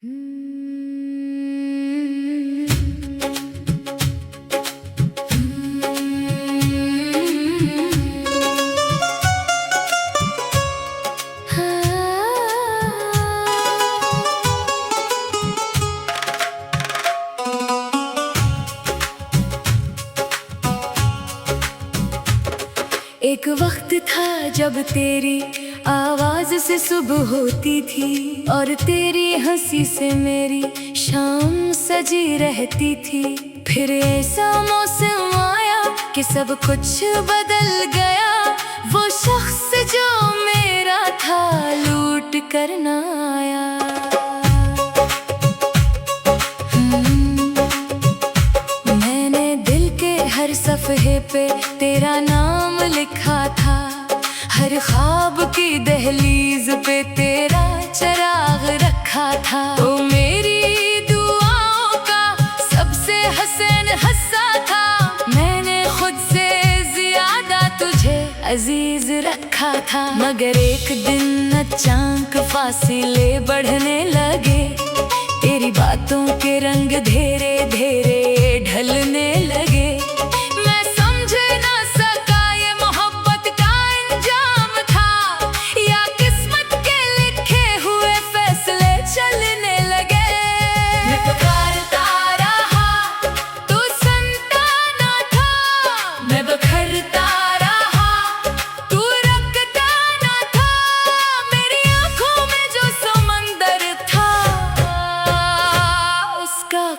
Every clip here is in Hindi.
एक वक्त था जब तेरी आवाज से सुबह होती थी और तेरी हंसी से मेरी शाम सजी रहती थी। फिर ऐसा मौसम आया कि सब कुछ बदल गया। वो शख्स जो मेरा था लूट कर ना आया। मैंने दिल के हर सफ़हे पे तेरा नाम लिखा था। हर ख्वाब की दहलीज पे तेरा चिराग रखा था। तो मेरी दुआओं का सबसे हसन हस्सा था। मैंने खुद से ज्यादा तुझे अजीज रखा था। मगर एक दिन अचानक फासिले बढ़ने लगे। तेरी बातों के रंग धीरे धीरे ढलने लगे।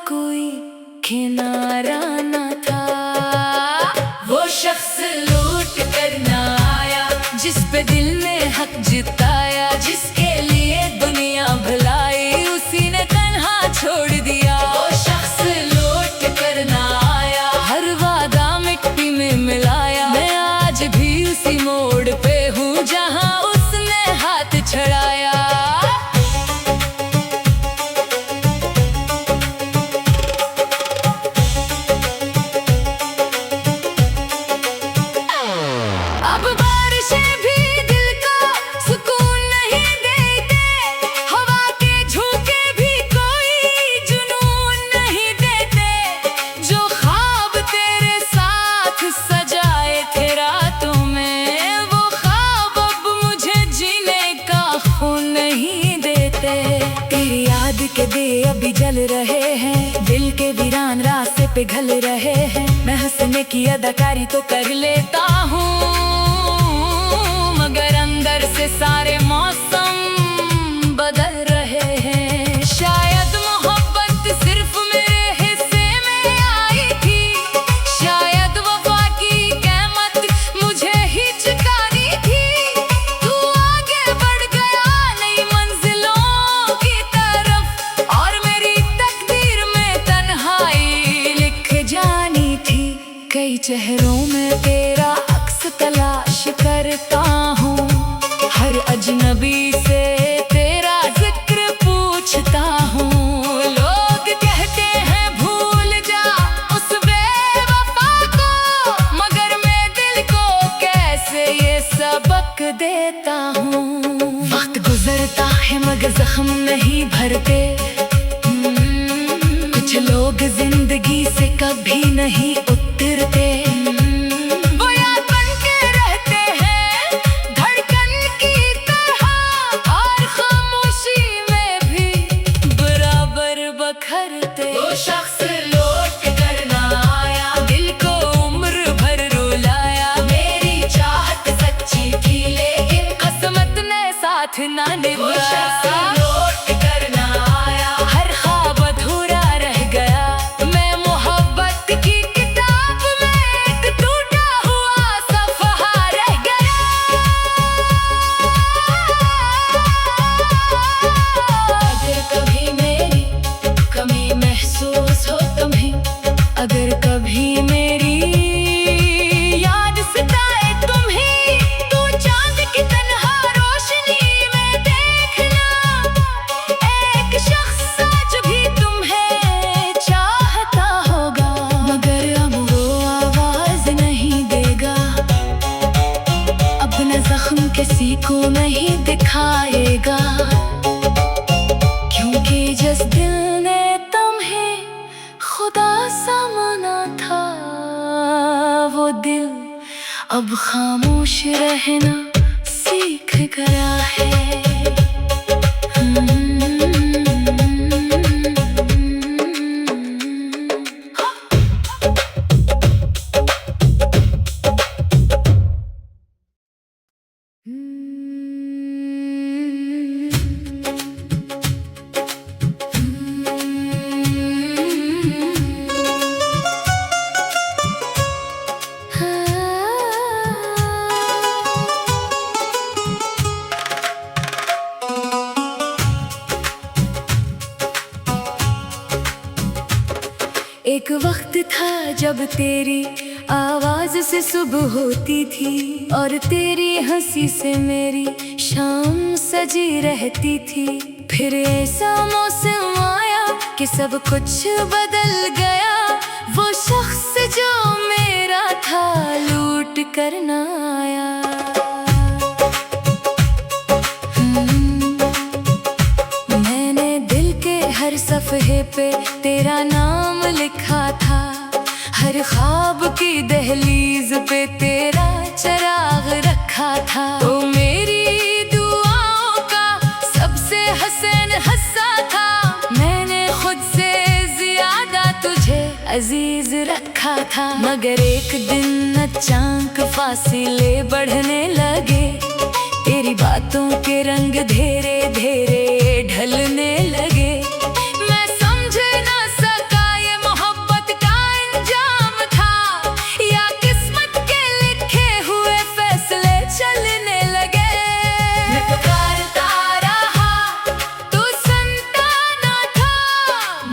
कोई किनारा न था। वो शख्स लूट कर ना आया जिस पे दिल ने हक जिताया। जिसके लिए दुनिया भलाई उसी ने तन्हा छोड़ दिया। वो शख्स लूट कर ना आया हर वादा मिट्टी में मिलाया। मैं आज भी उसी मोड़ पे हूँ जहाँ उसने हाथ छड़ाया। तेरी याद के दिए अभी जल रहे हैं। दिल के वीरान रास्ते पे घल रहे हैं। मैं हंसने की अदाकारी तो कर लेता हूँ मगर अंदर से सारे मौसम बदल रहे हैं। शायद मोहब्बत सिर्फ मेरे हिस्से में आई थी। शायद वफा की कीमत मुझे ही चुकानी थी। तू आगे बढ़ गया नई मंजिलों की तरफ और मेरी तकदीर में तन्हाई लिख जानी थी। कई चेहरों में तेरा अक्स तलाश करता हूँ। हर अजनबी से तेरा जिक्र पूछता हूँ। लोग कहते हैं भूल जा उस बेवफा को मगर मैं दिल को कैसे ये सबक देता हूँ। वक्त गुजरता है मगर जख्म नहीं भरते। कुछ लोग जिंदगी से कभी नहीं उतरते। वो याद बन के रहते हैं धड़कन की तरह और खामोशी में भी बराबर बखरते। वो शख्स लौट कर ना आया दिल को उम्र भर रुलाया। मेरी चाहत सच्ची थी लेकिन किस्मत ने साथ ना निभाया। अगर कभी मेरी याद सताए तुम्हें तो चांद की तन्हा रोशनी में देख कि जिस दिल ने तुम्हें खुदा सा माना था, वो दिल अब खामोश रहना सीख गया है। एक वक्त था जब तेरी आवाज से सुबह होती थी, और तेरी हंसी से मेरी शाम सजी रहती थी। फिर ऐसा मौसम आया कि सब कुछ बदल गया। वो शख्स जो मेरा था लूट कर न आया। मैंने दिल के हर सफ़हे पे तेरा नाम लिखा था, हर ख्वाब की दहलीज पे तेरा चिराग रखा था। तो मेरी दुआओं का सबसे हसन हस्सा था, मैंने खुद से ज्यादा तुझे अजीज रखा था। मगर एक दिन अचानक फासिले बढ़ने लगे, तेरी बातों के रंग धीरे धीरे ढलने लगे। मैं समझ ना सका ये मोहब्बत का अंजाम था, या किस्मत के लिखे हुए फैसले चलने लगे। मैं पुकारता रहा, तू सुनता ना था।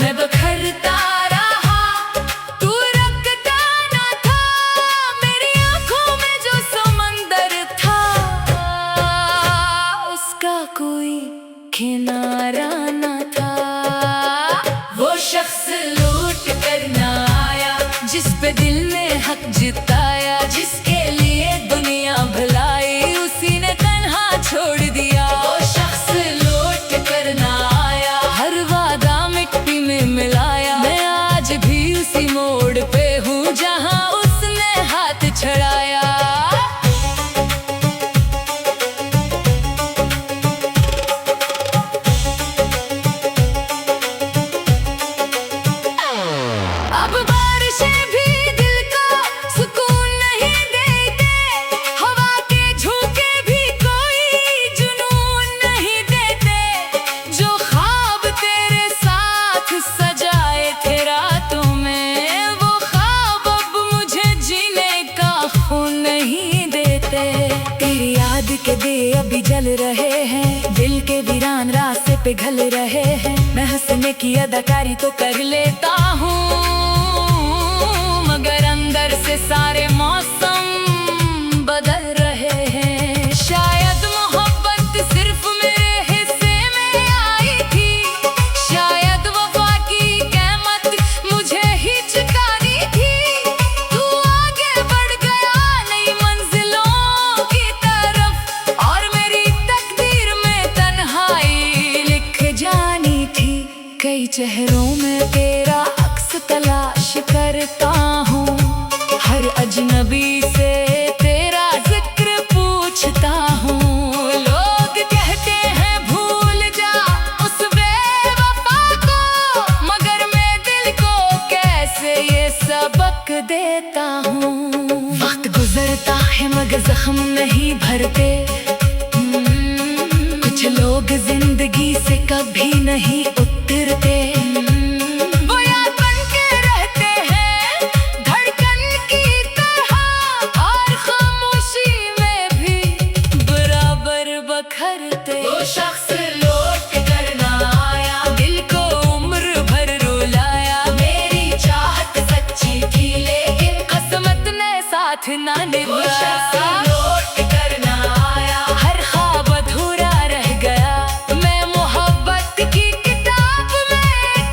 मैं बखरता रहा, तू रखता ना था। मेरी आंखों में जो समंदर था, उसका कोई किनारा न था। वो शख्स लूट कर न आया, जिस पे दिल ने हक जिताया। जिसके लिए दुनिया भलाई उसी ने तन्हा छोड़ दिया। वो शख्स लूट कर न आया, हर वादा मिट्टी में मिलाया। मैं आज भी उसी मोड़ पे हूँ जहाँ उसने हाथ छड़ाया। अब बारिशें भी दिल को सुकून नहीं देते, हवा के झोंके भी कोई जुनून नहीं देते। जो ख्वाब तेरे साथ सजाए थे रातों में, वो ख्वाब अब मुझे जीने का खून नहीं देते। तेरी याद के दिए अभी जल रहे हैं, दिल के वीरान रास्ते पे घल रहे हैं। मैं हंसने की अदाकारी तो कर लेता हूँ, मगर अंदर से सारे मौसम बदल रहे हैं। शायद मोहब्बत सिर्फ मेरे हिस्से में आई थी, शायद वफा की क़यामत मुझे ही चुकानी थी। तू आगे बढ़ गया नई मंजिलों की तरफ, और मेरी तकदीर में तन्हाई लिख जानी थी। कई चेहरों में तेरा अक्स तलाश करता हूँ, हर अजनबी से तेरा जिक्र पूछता हूँ। लोग कहते हैं भूल जा उस बेवफा को, मगर मैं दिल को कैसे ये सबक देता हूँ। वक्त गुजरता है मगर जख्म नहीं भरते, कुछ लोग जिंदगी से कभी नहीं उतरते। वो याद बन के रहते हैं धड़कन की तरह, और खामोशी में भी बराबर बखरते। वो शख्स लौट कर न आया, दिल को उम्र भर रुलाया। मेरी चाहत सच्ची थी लेकिन किस्मत ने साथ ना निभाया। लौट कर न आया, हर ख्वाब अधूरा रह गया। मैं मोहब्बत की किताब में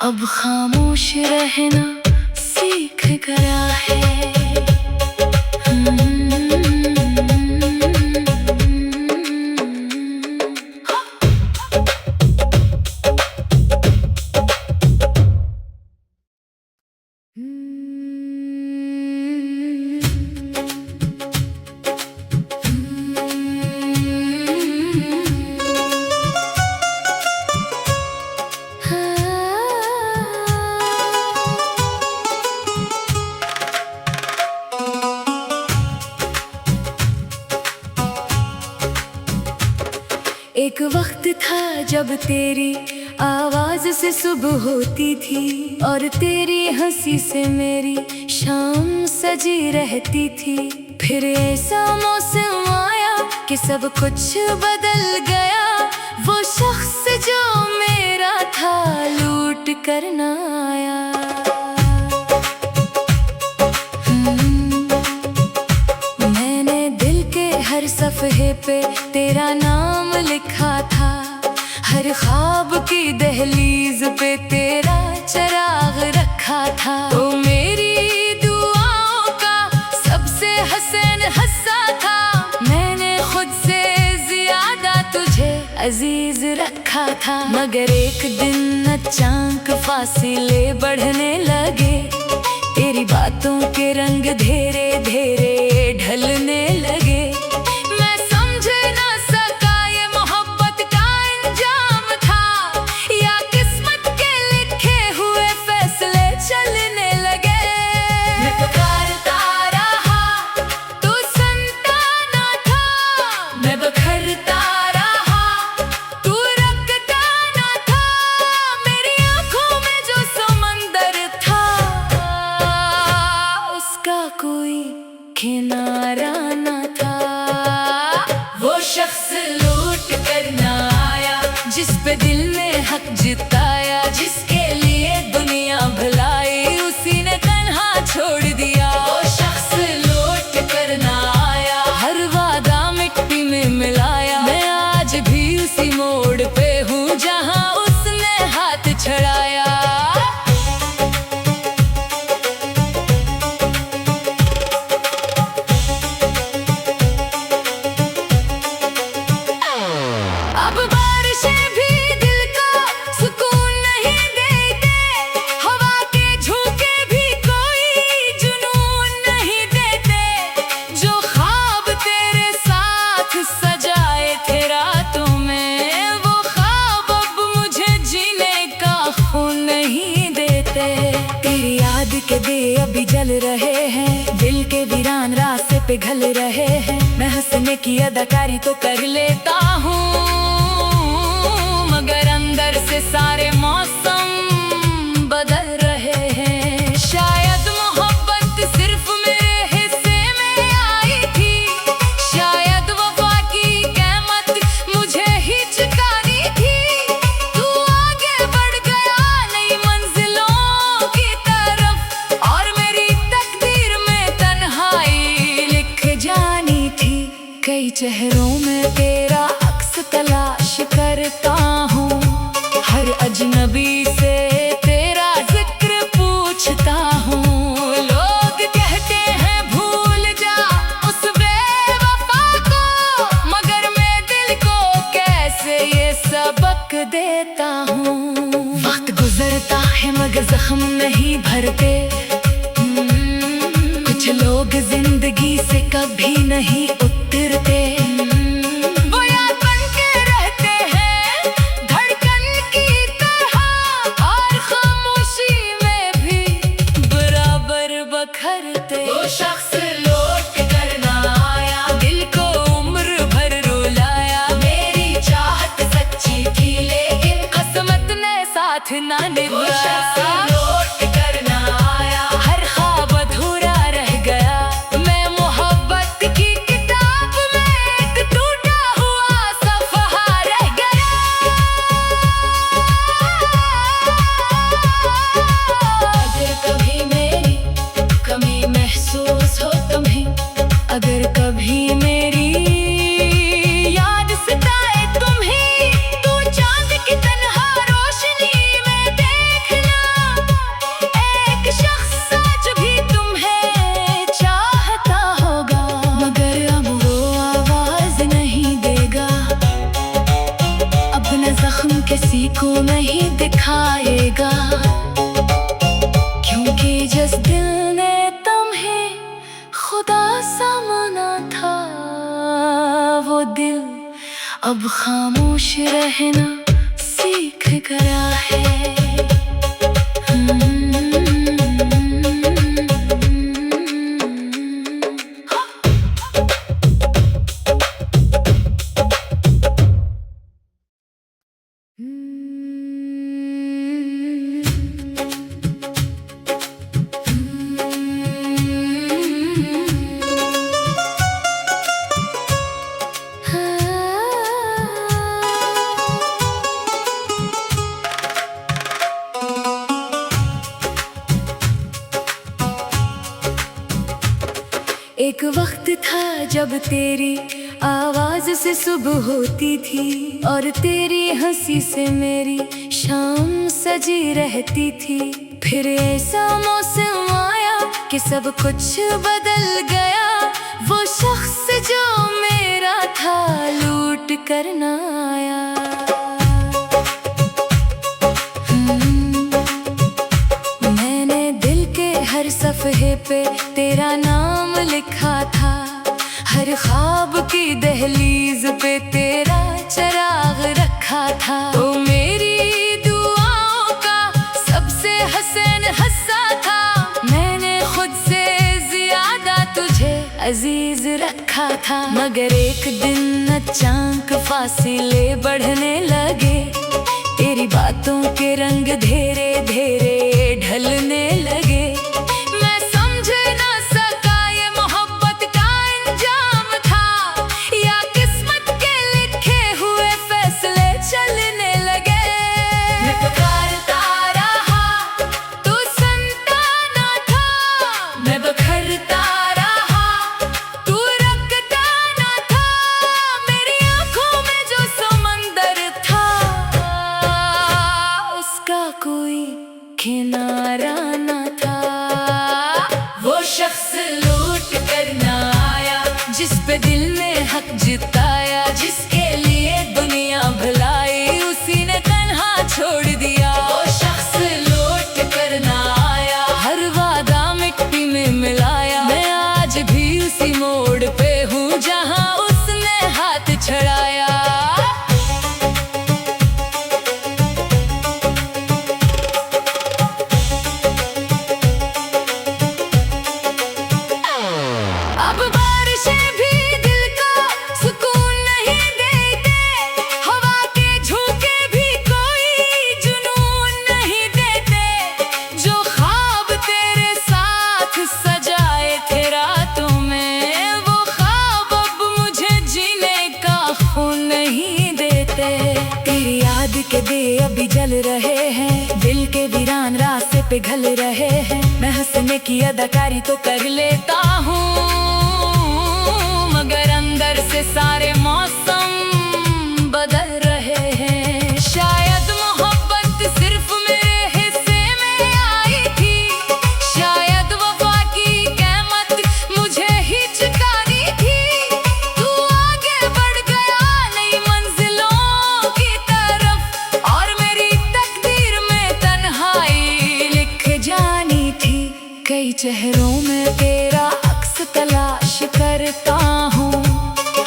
अब खामोश रहना सीख गया है। एक वक्त था जब तेरी आवाज से सुबह होती थी और तेरी हंसी से मेरी शाम सजी रहती थी। फिर ऐसा मौसम आया कि सब कुछ बदल गया। वो शख्स जो मेरा था लूट कर न आया। मैंने दिल के हर सफ़हे पे तेरा नाम लिखा था। हर ख्वाब की दहलीज पे तेरा चिराग रखा था। तो मेरी दुआओं का सबसे हसन हस्सा था। मैंने खुद से ज्यादा तुझे अजीज रखा था। मगर एक दिन अचानक फासिले बढ़ने लगे। तेरी बातों के रंग धीरे धीरे ढलने लगे। मैं समझ ना सका ये मोहब्बत का अंजाम था या किस्मत के लिखे हुए फैसले चलने लगे। मैं पुकारता रहा तू सुनता ना था। मैं बखरता रहा तू रखता ना था। मेरी आंखों में जो समंदर था उसका कोई किनारा न था। वो शख्स लूट कर न आया जिस पे दिल ने हक जिताया। जिसके लिए दुनिया भलाई उसी ने तन्हा छोड़ दिया। वो शख्स लूट कर न आया हर वादा मिट्टी में मिलाया। मैं आज भी उसी मोड़ पे हूँ जहाँ उसने हाथ छड़ाया। अब बारिशें भी दिल को सुकून नहीं देते। हवा के झोंके भी कोई जुनून नहीं देते। जो ख्वाब तेरे साथ सजाए थे रातों में वो ख्वाब अब मुझे जीने का खून नहीं देते। तेरी याद के दिए अभी जल रहे हैं। दिल के वीरान रास्ते पे घल रहे हैं। मैं हंसने की अदाकारी तो कर लेता हूँ मगर अंदर से सारे मौसम बदल रहे हैं। शायद मोहब्बत सिर्फ मेरे हिस्से में आई थी। शायद वफा की क़यामत मुझे ही चुकानी थी। तू आगे बढ़ गया नई मंजिलों की तरफ और मेरी तकदीर में तन्हाई लिख जानी थी। कई चेहरों में तेरा अक्स तलाश करता हूँ। हर अजनबी से तेरा जिक्र पूछता हूँ। लोग कहते हैं भूल जा उस बेवफा को मगर मैं दिल को कैसे ये सबक देता हूँ। वक्त गुजरता है मगर जख्म नहीं भरते। कुछ लोग जिंदगी से कभी नहीं उतरते। वो याद बन के रहते हैं धड़कन की तरह और खामोशी में भी बराबर बखरते। वो शख्स लौट कर न आया दिल को उम्र भर रुलाया। मेरी चाहत सच्ची थी लेकिन किस्मत ने साथ ना निभाया। अगर कभी मेरी याद सताए तुम्हें तो चांद की तन्हा रोशनी में देख किसी को नहीं दिखाएगा, क्योंकि जिस दिल ने तुम्हें खुदा सा माना था, वो दिल अब खामोश रहना सीख गया है। एक वक्त था जब तेरी आवाज से सुबह होती थी, और तेरी हंसी से मेरी शाम सजी रहती थी। फिर ऐसा मौसम आया कि सब कुछ बदल गया। वो शख्स जो मेरा था लूट कर न आया। मैंने दिल के हर सफ़हे पे तेरा नाम लिखा था, हर ख्वाब की दहलीज पे तेरा चिराग रखा था। तो मेरी दुआओं का सबसे हसन हस्सा था, मैंने खुद से ज्यादा तुझे अजीज रखा था। मगर एक दिन अचानक फासिले बढ़ने लगे, तेरी बातों के रंग धीरे धीरे ढलने लगे। मैं समझ ना सका ये मोहब्बत का अंजाम था, या किस्मत के लिखे हुए फैसले चलने लगे। मैं पुकारता रहा, तू सुनता ना था। मैं बखरता रहा, तू रखता ना था। मेरी आंखों में जो समंदर था, उसका कोई किनारा न था। वो शख्स लूट कर न आया, जिस पे दिल ने हक जिताया। जिसके लिए दुनिया भलाई उसी ने तन्हा छोड़ दिया। वो शख्स लूट कर न आया, हर वादा मिट्टी में मिलाया। मैं आज भी उसी मोड़ पे हूँ जहाँ उसने हाथ छड़ाया। अब बारिशें भी दिल को सुकून नहीं देते, हवा के झोंके भी कोई जुनून नहीं देते। जो ख्वाब तेरे साथ सजाए थे रातों में, वो ख्वाब अब मुझे जीने का खून नहीं देते। तेरी याद के दिए अभी जल रहे हैं, दिल के वीरान रास्ते पे घल रहे हैं। मैं हंसने की अदाकारी तो कर लेता हूँ, मगर अंदर से सारे मौसम बदल रहे हैं। शायद मोहब्बत सिर्फ मेरे हिस्से में आई थी, शायद वफा की क़यामत मुझे ही चुकानी थी। तू आगे बढ़ गया नई मंजिलों की तरफ, और मेरी तकदीर में तन्हाई लिख जानी थी। कई चेहरों में तेरा अक्स तलाश करता हूँ,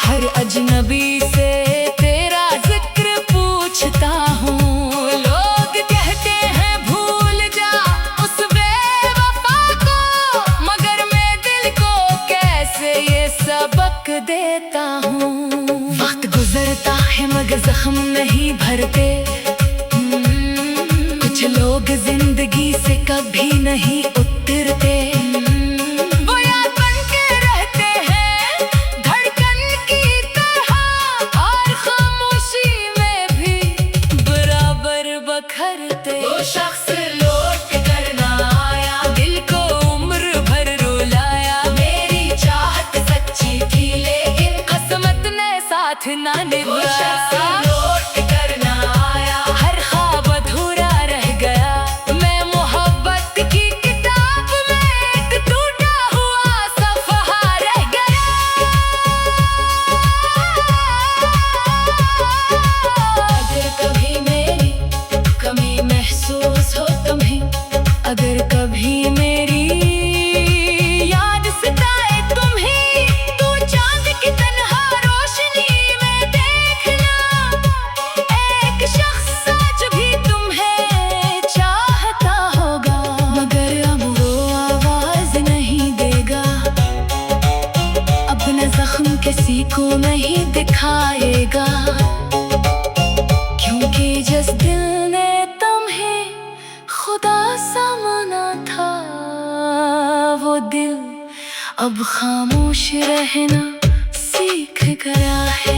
हर अजनबी से तेरा जिक्र पूछता हूँ। लोग कहते हैं भूल जा उस बेवफा को, मगर मैं दिल को कैसे ये सबक देता हूँ। वक्त गुजरता है मगर जख्म नहीं भरते, कुछ लोग जिंदगी से कभी नहीं उतरते। वो याद बन के रहते हैं धड़कन की तरह, और खामोशी में भी बराबर बखरते। वो शख्स लौट कर न आया, दिल को उम्र भर रुलाया। मेरी चाहत सच्ची थी लेकिन किस्मत ने साथ ना निभाया। लौट कर न आया, हर ख्वाब अधूरा रह गया। मैं मोहब्बत की किताब में एक टूटा हुआ सफ़हा रह गया। अगर कभी मेरी दिखाएगा, क्योंकि जिस दिल ने तुम्हें खुदा सा माना था, वो दिल अब खामोश रहना सीख गया है।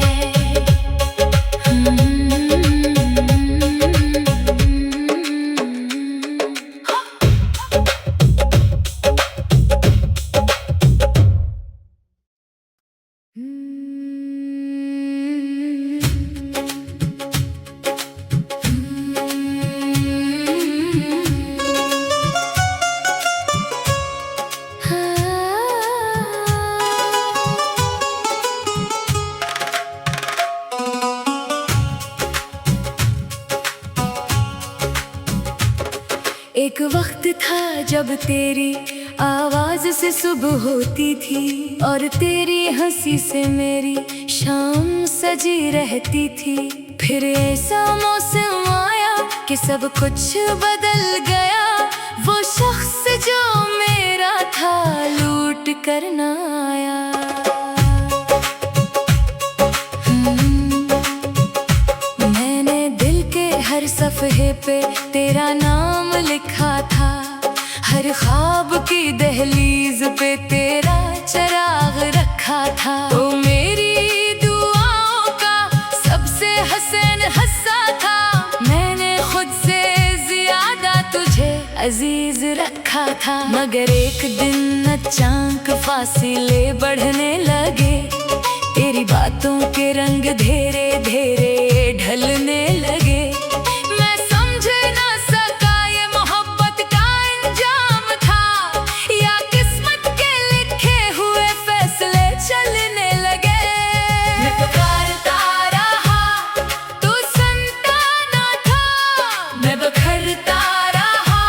एक वक्त था जब तेरी आवाज से सुबह होती थी, और तेरी हंसी से मेरी शाम सजी रहती थी। फिर ऐसा मौसम आया कि सब कुछ बदल गया, वो शख्स जो मेरा था लूट कर ना आया। मैंने दिल के हर सफ़हे पे तेरा नाम लिखा था, हर ख्वाब की दहलीज पे तेरा चिराग रखा था। तो मेरी दुआओं का सबसे हसन हस्सा था, मैंने खुद से ज्यादा तुझे अजीज रखा था। मगर एक दिन अचानक फासिले बढ़ने लगे, तेरी बातों के रंग धीरे धीरे ढलने लगे। मैं समझ ना सका ये मोहब्बत का अंजाम था, या किस्मत के लिखे हुए फैसले चलने लगे। मैं पुकारता रहा, तू सुनता ना था, मैं बखरता रहा,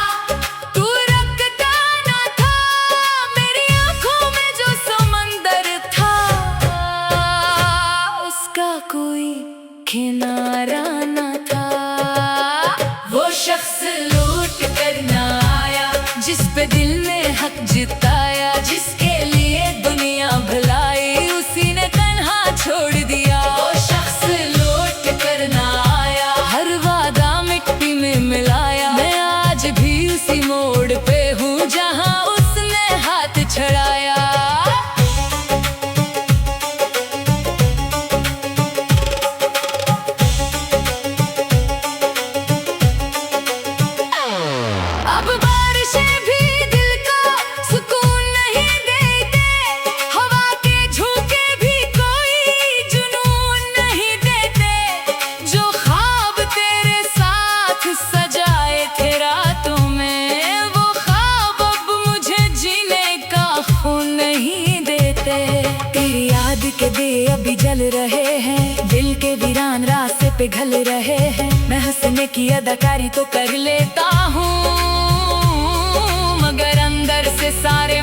तू रखता ना था। मेरी आंखों में जो समंदर था, उसका कोई किनारा न था। वो शख्स लूट कर ना आया, जिस पे दिल ने हक जिताया, जिसके लिए दुनिया भलाई उसी ने तन्हा छोड़ दिया। वो शख्स लूट कर ना आया, हर वादा मिट्टी में मिलाया। मैं आज भी उसी मोड़ पे हूँ जहाँ उसने हाथ छड़ाया। अब बारिशें भी दिल को सुकून नहीं देते, हवा के झोंके भी कोई जुनून नहीं देते। जो ख्वाब तेरे साथ सजाए थे रातों में, वो ख्वाब अब मुझे जीने का खून नहीं देते। तेरी याद के दिए अभी जल रहे हैं, दिल के वीरान रास्ते पे घल रहे हैं। मैं हंसने की अदाकारी तो कर लेता हूँ, मगर अंदर से सारे